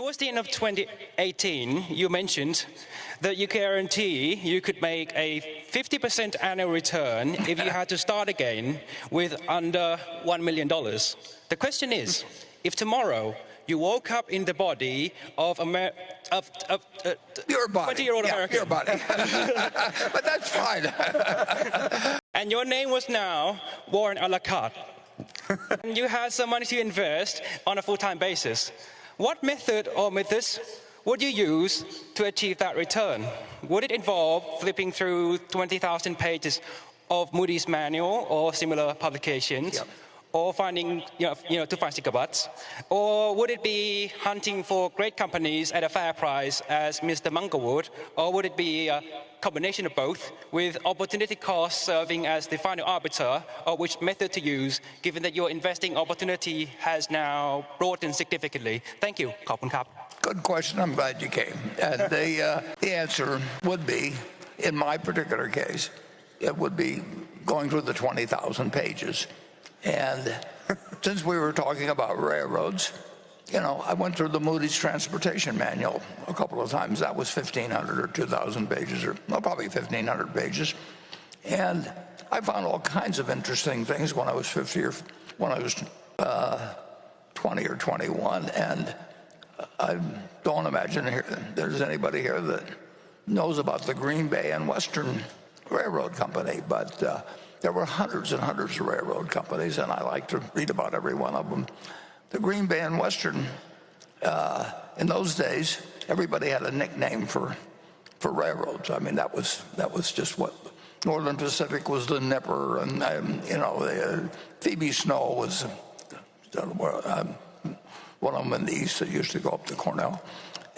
Towards the end of 2018, you mentioned that you guarantee you could make a 50% annual return if you had to start again with under $1 million. The question is, if tomorrow you woke up in the body of a 20-year-old American. Your body. But that's fine. And your name was now Warren Buffett. And you had some money to invest on a full-time basis. What method or methods would you use to achieve that return? Would it involve flipping through 20,000 pages of Moody's manual or similar publications? Yep. Or finding, to find sticker butts? Or would it be hunting for great companies at a fair price as Mr. Munger would? Or would it be a combination of both, with opportunity cost serving as the final arbiter of which method to use, given that your investing opportunity has now broadened significantly? Thank you. ขอบคุณครับ Good question. I'm glad you came. And the answer would be, in my particular case, it would be going through the 20,000 pages. And since we were talking about railroads, I went through the Moody's Transportation Manual a couple of times. That was 1,500 or 2,000 pages, or probably 1,500 pages. And I found all kinds of interesting things when I was 50 or when I was 20 or 21. And I don't imagine there's anybody here that knows about the Green Bay and Western Railroad Company, but there were hundreds and hundreds of railroad companies, and I like to read about every one of them. The Green Bay and Western, in those days, everybody had a nickname for railroads. I mean, that was just what Northern Pacific was, the Nipper, and Phoebe Snow was one of them in the east that used to go up to Cornell,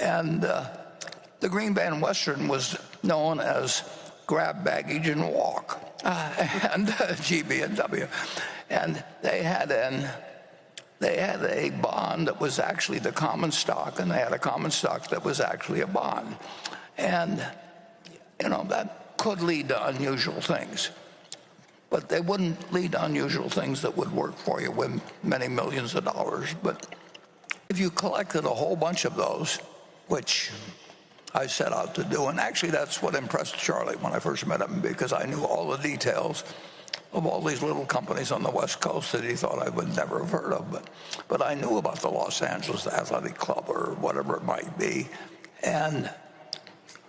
and the Green Bay and Western was known as grab baggage and walk, and GB&W, and they had a bond that was actually the common stock, and they had a common stock that was actually a bond, and that could lead to unusual things, but they wouldn't lead to unusual things that would work for you with many millions of dollars. But if you collected a whole bunch of those, which I set out to do, and actually that's what impressed Charlie when I first met him, because I knew all the details of all these little companies on the West Coast that he thought I would never have heard of. But I knew about the Los Angeles Athletic Club or whatever it might be, and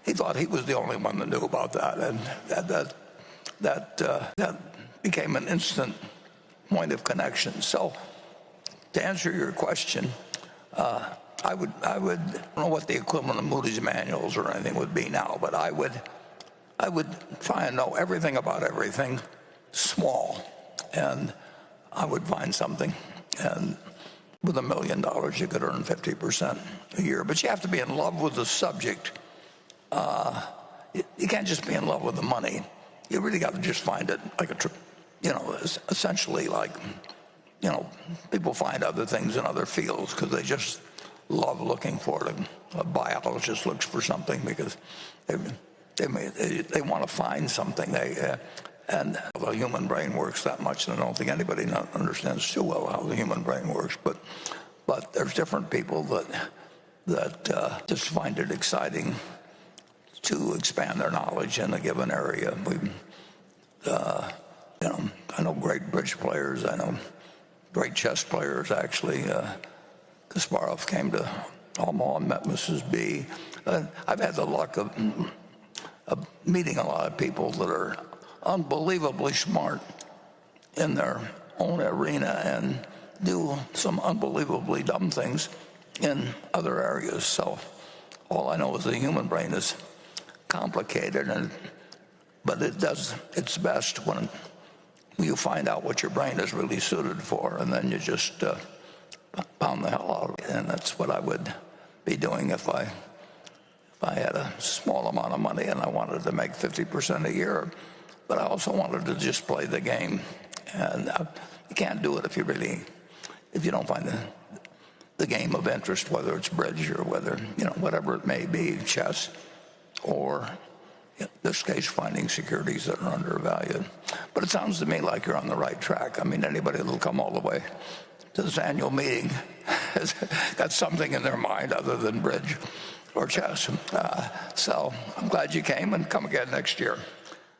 he thought he was the only one that knew about that, and that became an instant point of connection. So to answer your question, I don't know what the equivalent of Moody's manuals or anything would be now, but I would try and know everything about everything small, and I would find something, and with $1 million you could earn 50% a year. But you have to be in love with the subject. You can't just be in love with the money. You really got to just find it like essentially like, people find other things in other fields because they just love looking for it. A biologist looks for something because they want to find something. And the human brain works that much, and I don't think anybody understands too well how the human brain works. But there's different people that just find it exciting to expand their knowledge in a given area. I know great bridge players. I know great chess players, actually. Kasparov came to Omaha and met Mrs. B. I've had the luck of meeting a lot of people that are unbelievably smart in their own arena and do some unbelievably dumb things in other areas. So all I know is the human brain is complicated, but it does its best when you find out what your brain is really suited for, and then you just pound the hell out of it. And that's what I would be doing if I had a small amount of money and I wanted to make 50% a year. But I also wanted to just play the game, and you can't do it if you don't find the game of interest, whether it's bridge or whatever it may be, chess, or in this case, finding securities that are undervalued. But it sounds to me like you're on the right track. I mean, anybody that'll come all the way to this annual meeting has got something in their mind other than bridge or chess. So I'm glad you came, and come again next year.